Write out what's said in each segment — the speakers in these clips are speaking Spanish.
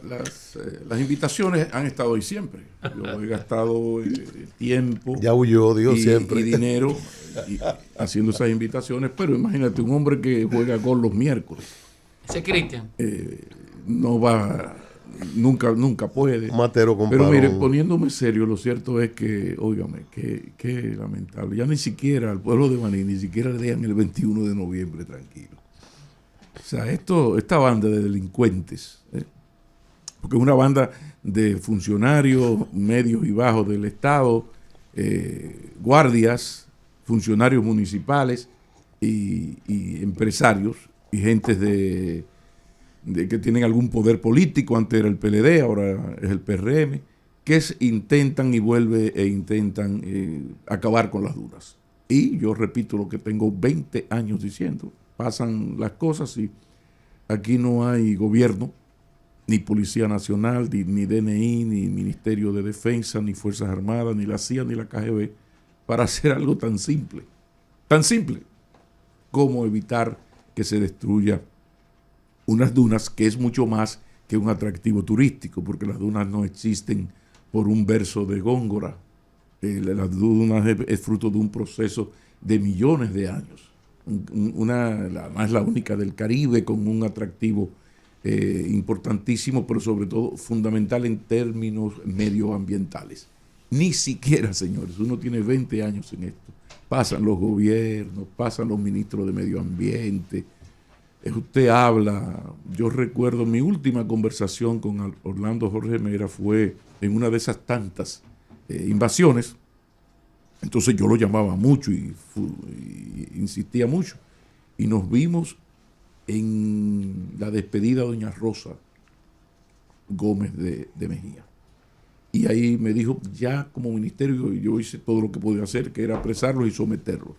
las invitaciones han estado ahí siempre. Yo he gastado tiempo ya huyó, digo, siempre. y dinero haciendo esas invitaciones, pero imagínate, un hombre que juega gol los miércoles. Ese Cristian. No va, nunca puede. Matero con Pero mire, parón. poniéndome serio, lo cierto es que, óigame, qué lamentable. Ya ni siquiera al pueblo de Baní, ni siquiera le dejan el 21 de noviembre tranquilo. O sea, esta banda de delincuentes, porque es una banda de funcionarios medios y bajos del Estado, guardias, funcionarios municipales y empresarios y gentes de que tienen algún poder político. Antes era el PLD, ahora es el PRM, que intentan acabar con las dunas. Y yo repito lo que tengo 20 años diciendo. Pasan las cosas y aquí no hay gobierno, ni Policía Nacional, ni DNI, ni Ministerio de Defensa, ni Fuerzas Armadas, ni la CIA, ni la KGB, para hacer algo tan simple como evitar que se destruya unas dunas, que es mucho más que un atractivo turístico, porque las dunas no existen por un verso de Góngora. Las dunas es fruto de un proceso de millones de años. Más la única del Caribe, con un atractivo importantísimo, pero sobre todo fundamental en términos medioambientales. Ni siquiera, señores, uno tiene 20 años en esto. Pasan los gobiernos, pasan los ministros de Medio Ambiente. Usted habla, yo recuerdo mi última conversación con Orlando Jorge Mera fue en una de esas tantas invasiones. Entonces yo lo llamaba mucho y insistía mucho. Y nos vimos en la despedida de doña Rosa Gómez de Mejía. Y ahí me dijo, ya como ministerio yo hice todo lo que podía hacer, que era apresarlos y someterlos.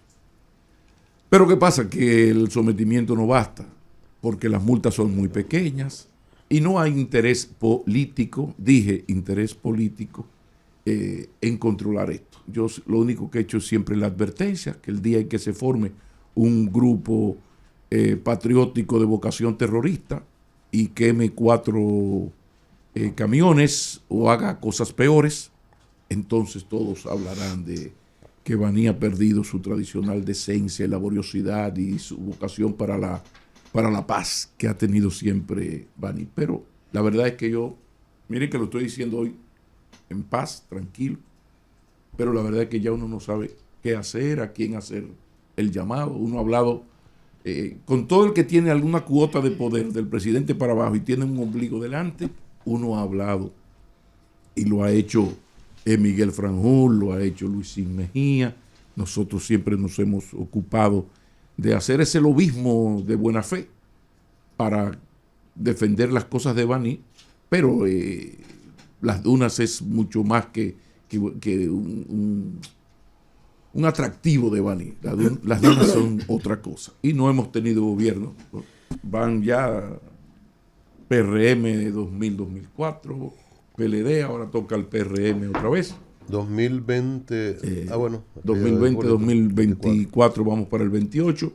Pero ¿qué pasa? Que el sometimiento no basta, porque las multas son muy pequeñas y no hay interés político, interés político, en controlar esto. Yo lo único que he hecho es siempre la advertencia, que el día en que se forme un grupo patriótico de vocación terrorista y queme 4 camiones o haga cosas peores, entonces todos hablarán de que Baní ha perdido su tradicional decencia y laboriosidad y su vocación para la paz que ha tenido siempre Baní. Pero la verdad es que miren que lo estoy diciendo hoy en paz, tranquilo, pero la verdad es que ya uno no sabe qué hacer, a quién hacer el llamado. Uno ha hablado con todo el que tiene alguna cuota de poder, del presidente para abajo, y tiene un ombligo delante. Uno ha hablado y lo ha hecho Miguel Franjul, lo ha hecho Luisín Mejía. Nosotros siempre nos hemos ocupado de hacer ese lobismo de buena fe para defender las cosas de Baní, pero las dunas es mucho más que un atractivo de Baní. Las dunas son otra cosa. Y no hemos tenido gobierno. Van ya PRM de 2000-2004, PLD, ahora toca el PRM otra vez. 2020, 2020-2024, vamos para el 28,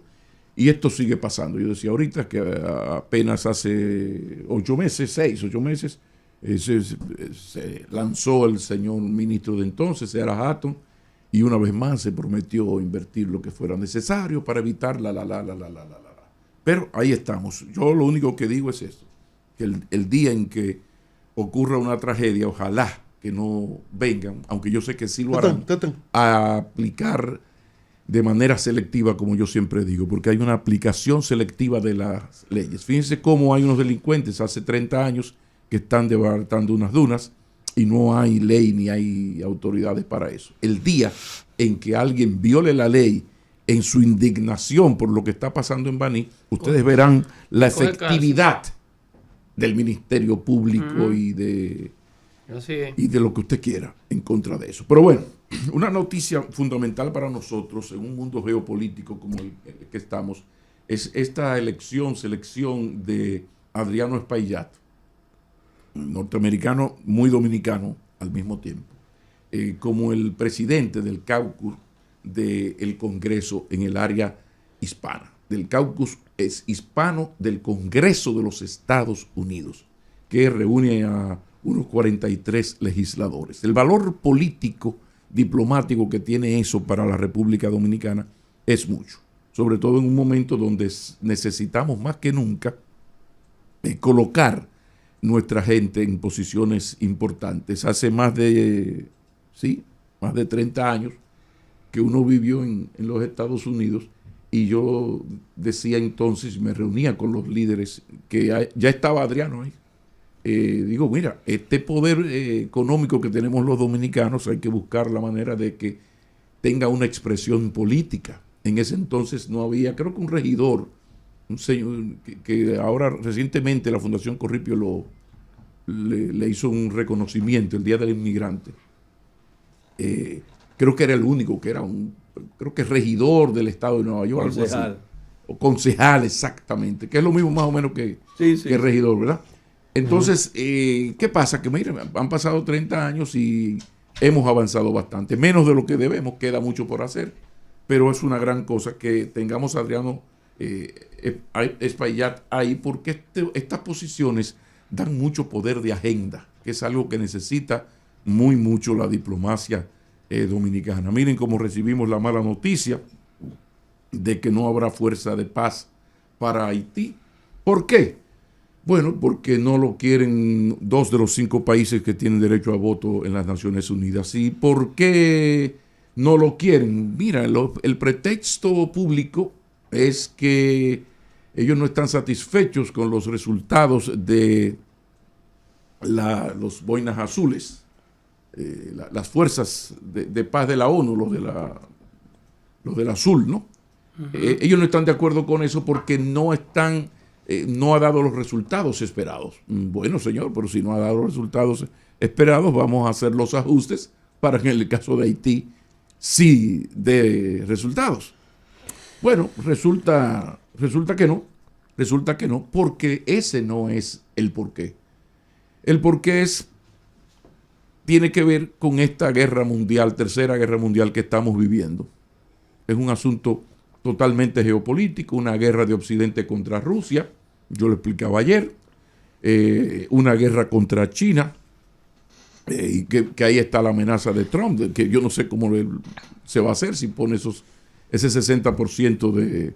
y esto sigue pasando. Yo decía ahorita que apenas hace 8 meses, 8 meses, se lanzó el señor ministro de entonces, Seara Hatton, y una vez más se prometió invertir lo que fuera necesario para evitar Pero ahí estamos. Yo lo único que digo es esto, que el día en que ocurra una tragedia, ojalá que no vengan, aunque yo sé que sí lo harán, a aplicar de manera selectiva, como yo siempre digo, porque hay una aplicación selectiva de las leyes. Fíjense cómo hay unos delincuentes hace 30 años que están desbaratando unas dunas y no hay ley ni hay autoridades para eso. El día en que alguien viole la ley en su indignación por lo que está pasando en Baní, ustedes verán la efectividad del Ministerio Público y de lo que usted quiera en contra de eso. Pero bueno, una noticia fundamental para nosotros en un mundo geopolítico como el que estamos es esta selección de Adriano Espaillat, norteamericano muy dominicano al mismo tiempo, como el presidente del caucus del Congreso en el área hispana, del caucus es hispano del Congreso de los Estados Unidos. que reúne a unos 43 legisladores. El valor político, diplomático que tiene eso para la República Dominicana es mucho, sobre todo en un momento donde necesitamos más que nunca colocar nuestra gente en posiciones importantes. Hace más de 30 años que uno vivió en los Estados Unidos, y yo decía entonces, me reunía con los líderes, que ya estaba Adriano ahí. Digo, mira, este poder económico que tenemos los dominicanos hay que buscar la manera de que tenga una expresión política. En ese entonces no había, creo que un regidor, un señor que ahora recientemente la Fundación Corripio le hizo un reconocimiento el Día del Inmigrante. Creo que era el único que era creo que regidor del estado de Nueva York. Concejal. Algo así. O concejal, exactamente, que es lo mismo más o menos que regidor, ¿verdad? Entonces, ¿qué pasa? Que miren, han pasado 30 años y hemos avanzado bastante, menos de lo que debemos, queda mucho por hacer, pero es una gran cosa que tengamos a Adriano Espaillat ahí, porque estas posiciones dan mucho poder de agenda, que es algo que necesita mucho la diplomacia dominicana. Miren cómo recibimos la mala noticia de que no habrá fuerza de paz para Haití. ¿Por qué? Bueno, porque no lo quieren 2 de los 5 países que tienen derecho a voto en las Naciones Unidas. ¿Y por qué no lo quieren? Mira, el pretexto público es que ellos no están satisfechos con los resultados de los boinas azules, las fuerzas de paz de la ONU, los del azul, ¿no? Ellos no están de acuerdo con eso porque no ha dado los resultados esperados. Bueno, señor, pero si no ha dado los resultados esperados, vamos a hacer los ajustes para que en el caso de Haití sí dé resultados. Bueno, resulta que no, porque ese no es el porqué. El porqué tiene que ver con esta guerra mundial, tercera guerra mundial que estamos viviendo. Es un asunto totalmente geopolítico, una guerra de Occidente contra Rusia, yo lo explicaba ayer, una guerra contra China, y que ahí está la amenaza de Trump, que yo no sé cómo se va a hacer si pone ese 60%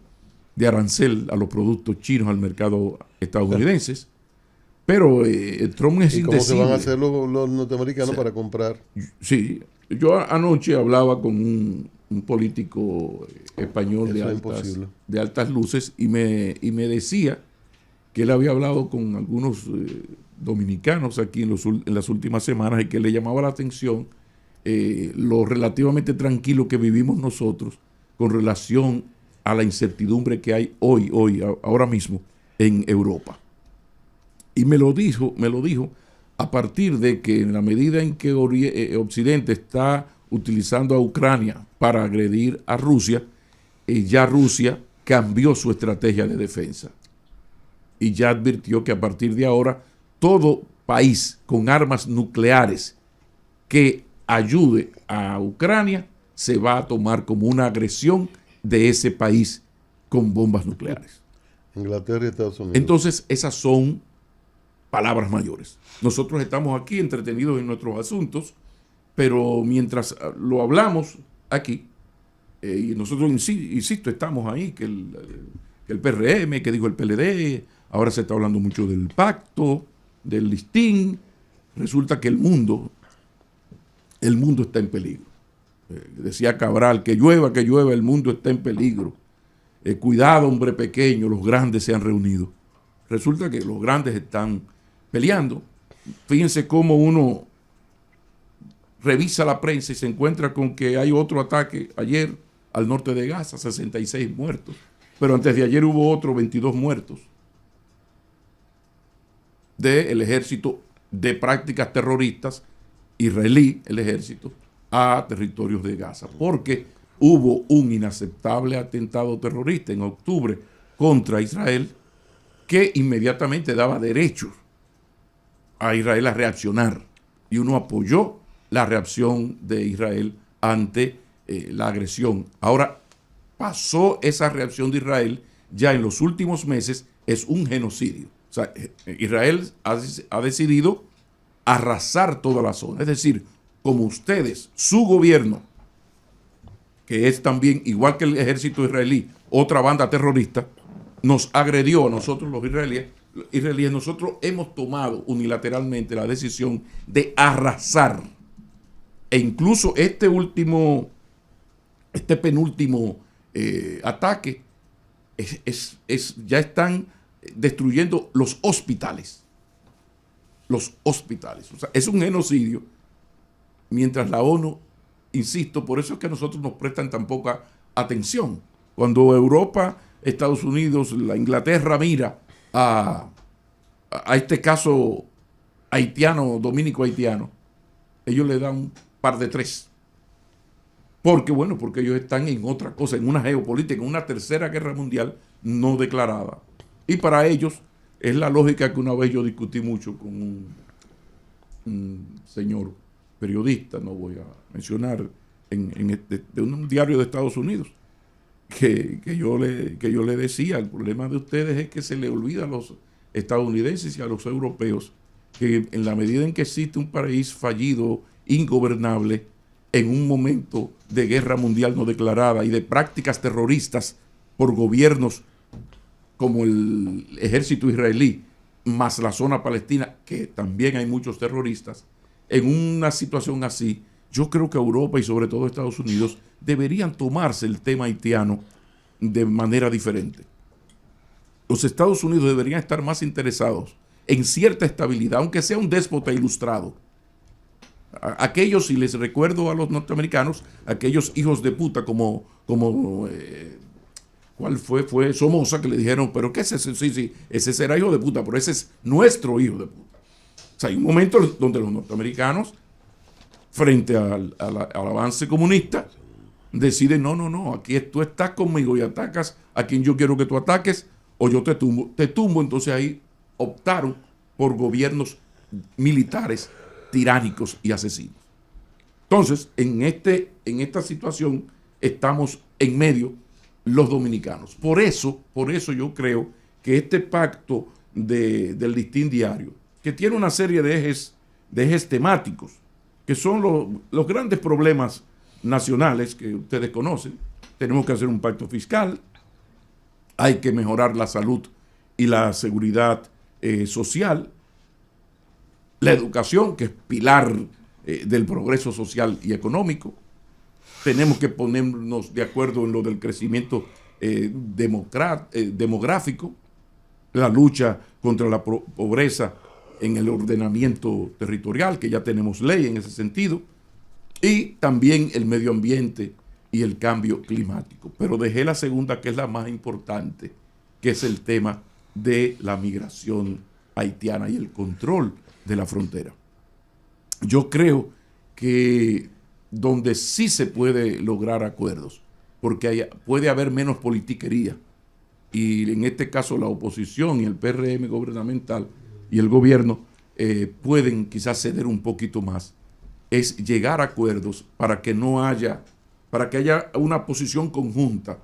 de arancel a los productos chinos al mercado estadounidense. Pero Trump es indecible. ¿Y cómo se van a hacer los norteamericanos para comprar? Sí, yo anoche hablaba con un político español de altas luces y me decía que él había hablado con algunos dominicanos aquí en las últimas semanas y que le llamaba la atención lo relativamente tranquilo que vivimos nosotros con relación a la incertidumbre que hay ahora mismo en Europa. Y me lo dijo a partir de que en la medida en que Occidente está utilizando a Ucrania para agredir a Rusia, ya Rusia cambió su estrategia de defensa. Y ya advirtió que a partir de ahora todo país con armas nucleares que ayude a Ucrania se va a tomar como una agresión de ese país con bombas nucleares. Inglaterra y Estados Unidos. Entonces, esas son palabras mayores. Nosotros estamos aquí entretenidos en nuestros asuntos, pero mientras lo hablamos aquí, y nosotros, insisto, estamos ahí, que el PRM, que dijo el PLD, ahora se está hablando mucho del pacto, del listín. Resulta que el mundo está en peligro. Decía Cabral, que llueva, el mundo está en peligro. Cuidado, hombre pequeño, los grandes se han reunido. Resulta que los grandes están peleando. Fíjense cómo uno revisa la prensa y se encuentra con que hay otro ataque ayer al norte de Gaza, 66 muertos. Pero antes de ayer hubo otro 22 muertos del ejército de prácticas terroristas israelí, el ejército, a territorios de Gaza. Porque hubo un inaceptable atentado terrorista en octubre contra Israel que inmediatamente daba derechos a Israel a reaccionar. Y uno apoyó la reacción de Israel ante la agresión. Ahora pasó esa reacción de Israel, ya en los últimos meses es un genocidio. O sea, Israel ha decidido arrasar toda la zona. Es decir, como ustedes, su gobierno, que es también, igual que el ejército israelí, otra banda terrorista, nos agredió a nosotros los israelíes, nosotros hemos tomado unilateralmente la decisión de arrasar. E incluso este penúltimo ataque, ya están destruyendo los hospitales. Los hospitales. O sea, es un genocidio. Mientras la ONU, insisto, por eso es que a nosotros nos prestan tan poca atención. Cuando Europa, Estados Unidos, la Inglaterra mira a este caso haitiano, dominico-haitiano, ellos le dan un par de tres. Porque ellos están en otra cosa, en una geopolítica, en una tercera guerra mundial no declarada. Y para ellos es la lógica que una vez yo discutí mucho con un señor periodista, no voy a mencionar, de un diario de Estados Unidos, que yo le decía, el problema de ustedes es que se le olvida a los estadounidenses y a los europeos que en la medida en que existe un país fallido, ingobernable, en un momento de guerra mundial no declarada y de prácticas terroristas por gobiernos como el ejército israelí, más la zona palestina, que también hay muchos terroristas, en una situación así, yo creo que Europa y sobre todo Estados Unidos deberían tomarse el tema haitiano de manera diferente. Los Estados Unidos deberían estar más interesados en cierta estabilidad, aunque sea un déspota ilustrado. Aquellos, y les recuerdo a los norteamericanos, aquellos hijos de puta como ¿cuál fue? Fue Somoza, que le dijeron, pero ¿qué es ese? Sí, ese será hijo de puta, pero ese es nuestro hijo de puta. O sea, hay un momento donde los norteamericanos, frente al avance comunista, deciden, no, aquí tú estás conmigo y atacas a quien yo quiero que tú ataques, o yo te tumbo. Entonces ahí optaron por gobiernos militares tiránicos y asesinos. Entonces, en esta situación estamos en medio los dominicanos. Por eso yo creo que este pacto del Listín Diario, que tiene una serie de ejes temáticos, que son los grandes problemas nacionales que ustedes conocen. Tenemos que hacer un pacto fiscal, hay que mejorar la salud y la seguridad social, la educación, que es pilar del progreso social y económico. Tenemos que ponernos de acuerdo en lo del crecimiento demográfico, la lucha contra la pobreza en el ordenamiento territorial, que ya tenemos ley en ese sentido, y también el medio ambiente y el cambio climático. Pero dejé la segunda, que es la más importante, que es el tema de la migración haitiana y el control de la frontera. Yo creo que donde sí se puede lograr acuerdos, porque puede haber menos politiquería, y en este caso la oposición y el PRM gubernamental y el gobierno pueden quizás ceder un poquito más, es llegar a acuerdos para que haya una posición conjunta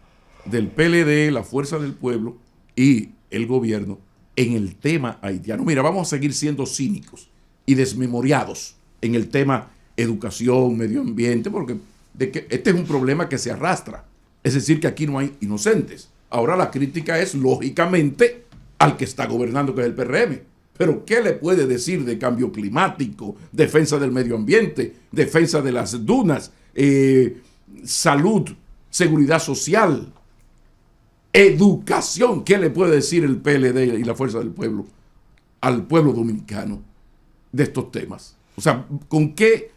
del PLD, la Fuerza del Pueblo y el gobierno en el tema haitiano. Mira, vamos a seguir siendo cínicos y desmemoriados en el tema educación, medio ambiente, porque este es un problema que se arrastra. Es decir, que aquí no hay inocentes. Ahora la crítica es, lógicamente, al que está gobernando, que es el PRM. Pero ¿qué le puede decir de cambio climático, defensa del medio ambiente, defensa de las dunas, salud, seguridad social, educación? ¿Qué le puede decir el PLD y la Fuerza del Pueblo al pueblo dominicano de estos temas? O sea, ¿con qué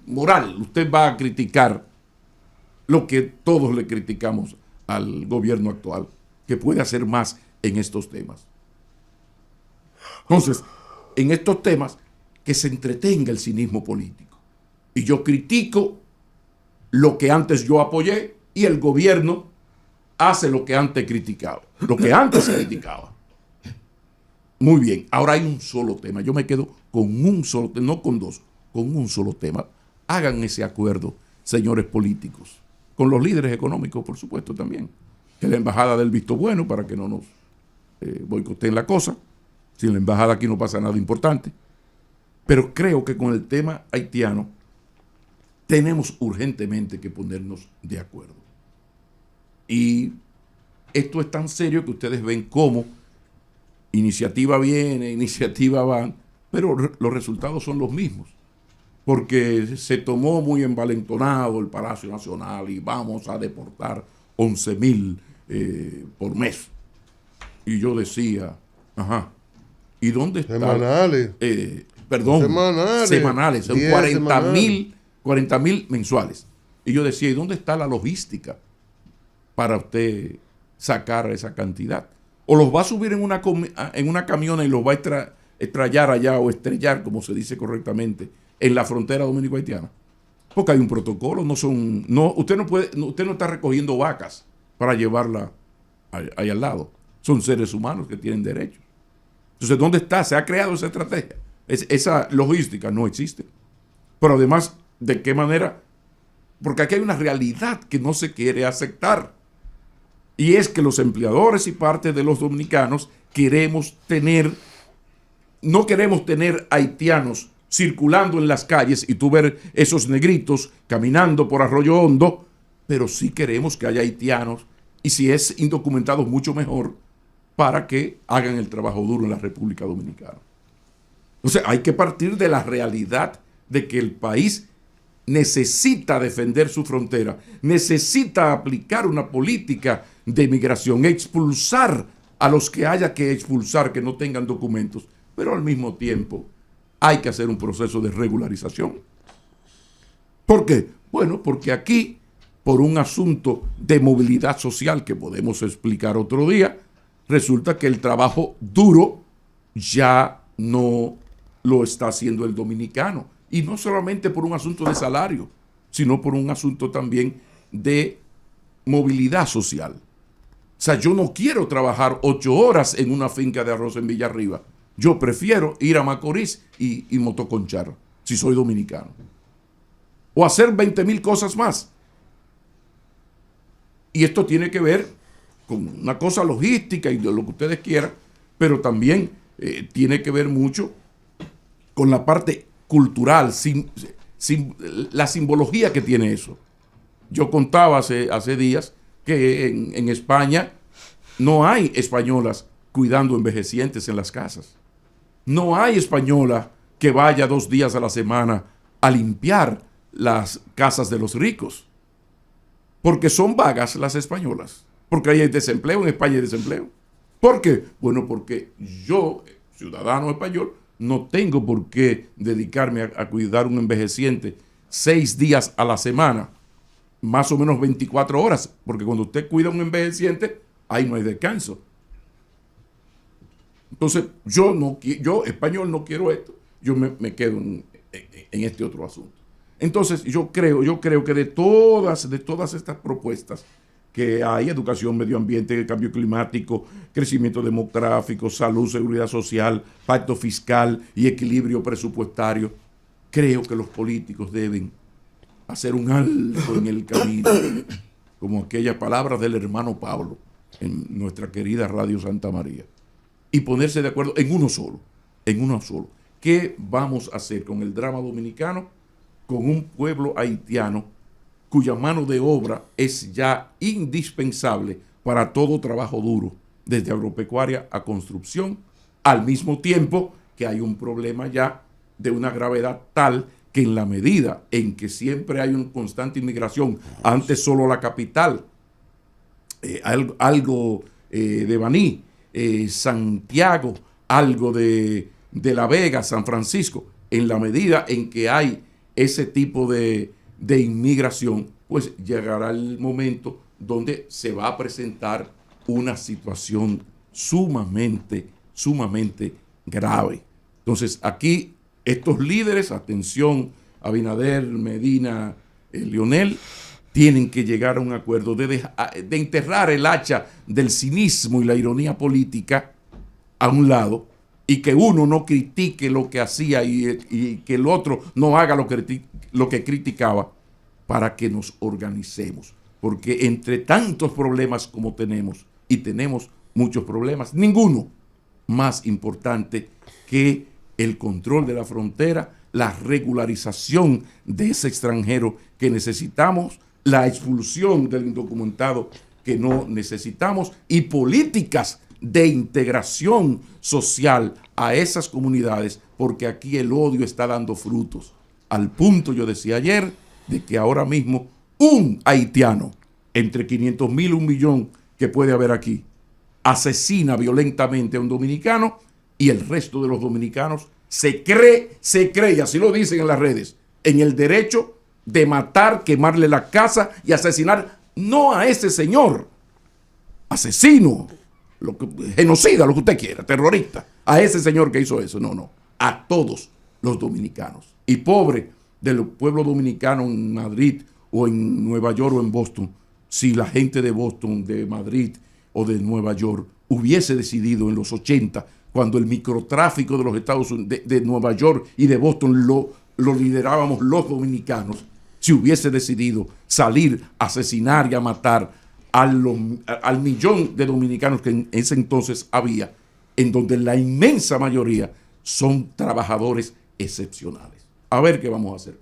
moral usted va a criticar lo que todos le criticamos al gobierno actual, que puede hacer más en estos temas? Entonces, en estos temas, que se entretenga el cinismo político. Y yo critico lo que antes yo apoyé, y el gobierno hace lo que antes criticaba. Lo que antes se criticaba. Muy bien, ahora hay un solo tema. Yo me quedo con un solo tema, no con dos, con un solo tema. Hagan ese acuerdo, señores políticos, con los líderes económicos, por supuesto, también. Que la embajada del visto bueno para que no nos boicoteen la cosa. Sin la embajada aquí no pasa nada importante. Pero creo que con el tema haitiano tenemos urgentemente que ponernos de acuerdo. Y esto es tan serio que ustedes ven cómo iniciativa viene, iniciativa van, pero los resultados son los mismos. Porque se tomó muy envalentonado el Palacio Nacional y vamos a deportar 11,000 por mes. Y yo decía, ajá, ¿y dónde está? Semanales. Semanales, son 40,000 mensuales. Y yo decía, ¿y dónde está la logística para usted sacar esa cantidad? O los va a subir en una camiona y los va a estrellar allá o estrellar, como se dice correctamente, en la frontera dominico-haitiana. Porque hay un protocolo, usted no está recogiendo vacas para llevarla ahí al lado. Son seres humanos que tienen derechos. Entonces, ¿dónde está? ¿Se ha creado esa estrategia? Esa logística no existe. Pero además, ¿de qué manera? Porque aquí hay una realidad que no se quiere aceptar. Y es que los empleadores y parte de los dominicanos no queremos tener haitianos circulando en las calles y tú ver esos negritos caminando por Arroyo Hondo, pero sí queremos que haya haitianos, y si es indocumentados mucho mejor, para que hagan el trabajo duro en la República Dominicana. Entonces hay que partir de la realidad de que el país necesita defender su frontera, necesita aplicar una política de migración, expulsar a los que haya que expulsar que no tengan documentos, pero al mismo tiempo hay que hacer un proceso de regularización. ¿Por qué? Bueno, porque aquí, por un asunto de movilidad social que podemos explicar otro día, resulta que el trabajo duro ya no lo está haciendo el dominicano. Y no solamente por un asunto de salario, sino por un asunto también de movilidad social. O sea, yo no quiero trabajar 8 horas en una finca de arroz en Villarriba. Yo prefiero ir a Macorís y motoconchar, si soy dominicano. O hacer 20,000 cosas más. Y esto tiene que ver con una cosa logística y de lo que ustedes quieran, pero también tiene que ver mucho con la parte cultural, la simbología que tiene eso. Yo contaba hace días que en España no hay españolas cuidando envejecientes en las casas. No hay española que vaya 2 días a la semana a limpiar las casas de los ricos. Porque son vagas las españolas. Porque hay desempleo, en España hay desempleo. ¿Por qué? Bueno, porque yo, ciudadano español, no tengo por qué dedicarme a cuidar un envejeciente 6 días a la semana, más o menos 24 horas, porque cuando usted cuida a un envejeciente, ahí no hay descanso. Entonces, yo español, no quiero esto, yo me quedo en este otro asunto. Entonces, yo creo que de todas estas propuestas que hay, educación, medio ambiente, cambio climático, crecimiento demográfico, salud, seguridad social, pacto fiscal y equilibrio presupuestario, creo que los políticos deben hacer un alto en el camino, como aquellas palabras del hermano Pablo en nuestra querida Radio Santa María, y ponerse de acuerdo en uno solo. ¿Qué vamos a hacer con el drama dominicano, con un pueblo haitiano cuya mano de obra es ya indispensable para todo trabajo duro, desde agropecuaria a construcción, al mismo tiempo que hay un problema ya de una gravedad tal que en la medida en que siempre hay una constante inmigración, antes solo la capital, algo de Baní, Santiago, algo de La Vega, San Francisco, en la medida en que hay ese tipo de inmigración, pues llegará el momento donde se va a presentar una situación sumamente grave. Entonces aquí estos líderes, atención, Abinader, Medina, Leonel, tienen que llegar a un acuerdo de enterrar el hacha del cinismo y la ironía política a un lado, y que uno no critique lo que hacía y que el otro no haga lo que criticaba, para que nos organicemos. Porque entre tantos problemas como tenemos, y tenemos muchos problemas, ninguno más importante que el control de la frontera, la regularización de ese extranjero que necesitamos, la expulsión del indocumentado que no necesitamos y políticas de integración social a esas comunidades, porque aquí el odio está dando frutos. Al punto, yo decía ayer, de que ahora mismo un haitiano, entre 500,000 y 1,000,000 que puede haber aquí, asesina violentamente a un dominicano y el resto de los dominicanos se cree, y así lo dicen en las redes, en el derecho de matar, quemarle la casa y asesinar, no a ese señor, asesino, genocida, lo que usted quiera, terrorista, a ese señor que hizo eso, no, a todos los dominicanos. Y pobre del pueblo dominicano en Madrid o en Nueva York o en Boston, si la gente de Boston, de Madrid o de Nueva York hubiese decidido en los 80, cuando el microtráfico de los Estados Unidos, de Nueva York y de Boston lo liderábamos los dominicanos, si hubiese decidido salir a asesinar y a matar al millón de dominicanos que en ese entonces había, en donde la inmensa mayoría son trabajadores excepcionales. A ver qué vamos a hacer.